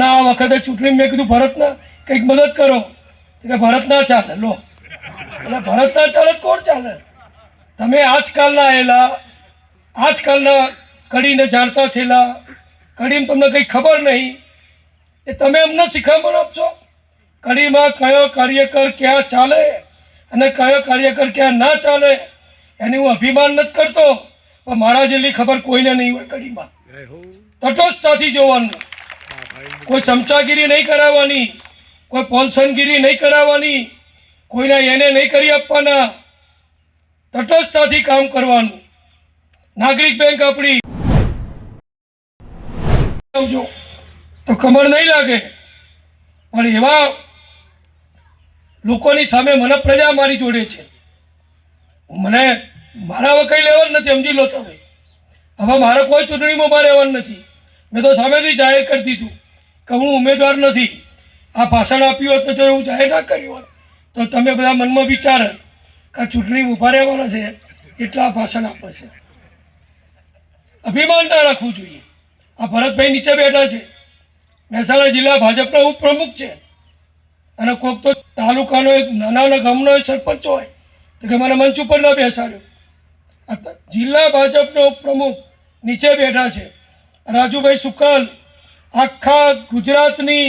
અને આ વખતે ચૂંટણી મેં કીધું ભરતના કંઈક મદદ કરો કે ભરત ના ચાલે લો એટલે ભરત ના ચાલે કોણ ચાલે? તમે આજકાલના આવેલા, આજકાલના કડીને જાણતા થયેલા, કડીમાં તમને કંઈ ખબર નહીં એ તમે અમને શિખામણ આપશો? કડીમાં કયો કાર્યકર ક્યાં ચાલે અને કયો કાર્યકર ક્યાં ના ચાલે એની હું અભિમાન નથી કરતો, પણ મારા જેટલી ખબર કોઈને નહીં હોય. કડીમાં તટસ્થતાથી જોવાનું, કોઈ ચમચાગીરી નહીં કરાવવાની, કોઈ પોલસનગીરી નહીં કરાવવાની, કોઈને એને નહીં કરી આપવાના, તટસ્થતાથી કામ કરવાનું. નાગરિક બેંક આપણી આવજો તો ખબર નહીં લાગે, પણ એવા લોકોની સામે મને પ્રજા મારી જોડે છે. મને મારા હવે કંઈ લેવાનું નથી, સમજી લો તમે. હવે મારે કોઈ ચૂંટણીમાં ઉભા રહેવાનું નથી. મેં તો સામેથી જાહેર કરી દીધું કે હું ઉમેદવાર નથી. આ ભાષણ આપ્યું હોત તો જો એવું જાહેર ના કર્યું હોત તો તમે બધા મનમાં વિચાર કે ચૂંટણીમાં ઉભા રહેવાના છે એટલા આ ભાષણ આપે છે. અભિમાન ના રાખવું જોઈએ. આ ભરતભાઈ નીચે બેઠા છે, મહેસાણા જિલ્લા ભાજપના ઉપપ્રમુખ છે, અને કોઈક તો તાલુકાનો એક નાના ગામનો સરપંચ હોય તો કે મને મંચ ઉપર ના બેસાડ્યો. જિલ્લા ભાજપના ઉપપ્રમુખ નીચે બેઠા છે રાજુભાઈ સુકલ, આખા ગુજરાતની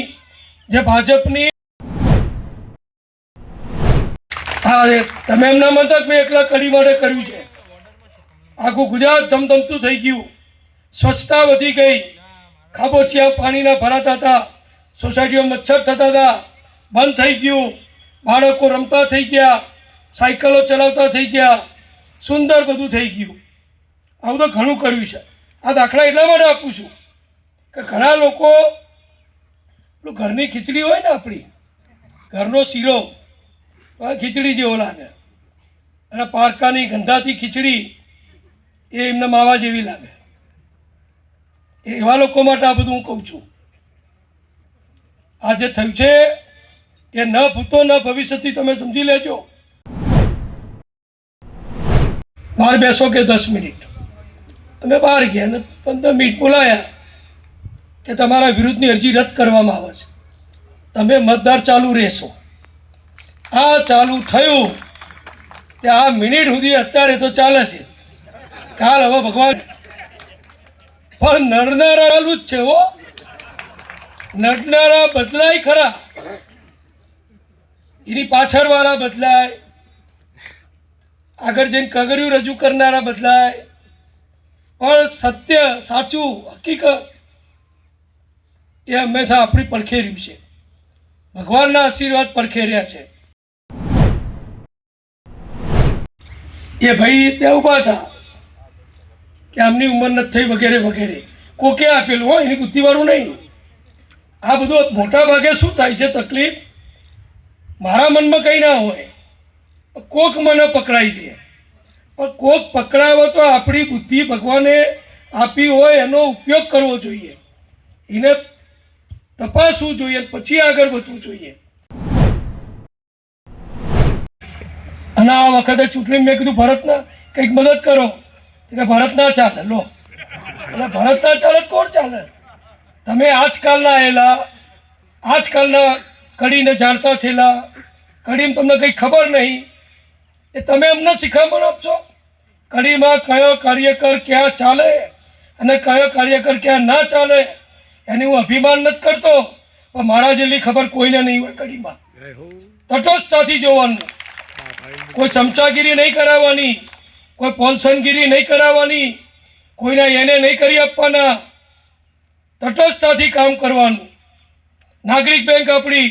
જે ભાજપની તમે એમના મત મેં એકલા કડી માટે કર્યું છે. આખું ગુજરાત ધમધમતું થઈ ગયું, સ્વચ્છતા વધી ગઈ, ખાબોચિયા પાણીના ભરાતા હતા, સોસાયટીઓ મચ્છર થતા હતા, બંધ થઈ ગયું, બાળકો રમતા થઈ ગયા, સાયકલો ચલાવતા થઈ ગયા, સુંદર બધું થઈ ગયું. આ બધું ઘણું કર્યું છે. આ દાખલા એટલા માટે આપું છું કે ઘણા લોકો ઘરની ખીચડી હોય ને, આપણી ઘરનો શીરો ખીચડી જેવો લાગે, અને પારકાની ગંધાતી ખીચડી એ એમને માવા જેવી લાગે. એવા લોકો માટે આ બધું હું કહું છું. આ જે થયું છે એ ન ભૂતો ન ભવિષ્યથી તમે સમજી લેજો. બહાર બેસો કે 10 મિનિટ, અમે બહાર ગયા અને 15 મિનિટ બોલાયા કે તમારા વિરુદ્ધની અરજી રદ કરવામાં આવે છે, તમે મતદાર ચાલુ રહેશો. આ ચાલુ થયું તે આ મિનિટ સુધી અત્યારે તો ચાલે છે. કાલ હવે ભગવાન પણ નડનારા ચાલુ જ છે. હો, નડનારા બદલાય ખરા, એની પાછળવાળા બદલાય, આગળ જઈને કગર્યું રજૂ કરનારા બદલાય, પણ સત્ય, સાચું, હકીકત એ હંમેશા આપણી પડખે રહ્યું છે. ભગવાનના આશીર્વાદ પડખે રહ્યા છે. એ ભાઈ ત્યાં ઊભા હતા કે આમની ઉંમર નથી થઈ વગેરે વગેરે. કોકે આપેલું હોય, એની બુદ્ધિવાળું નહીં. આ બધું મોટા ભાગે શું થાય છે તકલીફ, મારા મનમાં કંઈ ના હોય, કોક મને પકડાઈ દે. પણ કોક પકડાવો તો આપણી બુદ્ધિ ભગવાને આપી હોય એનો ઉપયોગ કરવો જોઈએ, એને તપાસવું જોઈએ, પછી આગળ વધવું જોઈએ. અને આ વખતે ચૂંટણી મેં કીધું ભરતના કંઈક મદદ કરો કે ભરત ના ચાલે લો એટલે ભરત ના ચાલે કોણ ચાલે? તમે આજકાલના આવેલા, આજકાલના કડીને જાણતા થયેલા, કડીમાં તમને કંઈ ખબર નહીં એ તમે અમને શિખામણ આપશો? કડીમાં કયો કાર્યકર ક્યાં ચાલે અને કયો કાર્યકર ક્યાં ના ચાલે એની હું અભિમાન નથી કરતો, પણ મારા જેટલી ખબર કોઈને નહીં હોય. કડીમાં તટસ્થતાથી જોવાનું, કોઈ ચમચાગીરી નહીં કરાવવાની, કોઈ પોલસનગીરી નહીં કરાવવાની, કોઈને એને નહીં કરી આપવાના, તટસ્થતાથી કામ કરવાનું. નાગરિક બેંક આપણી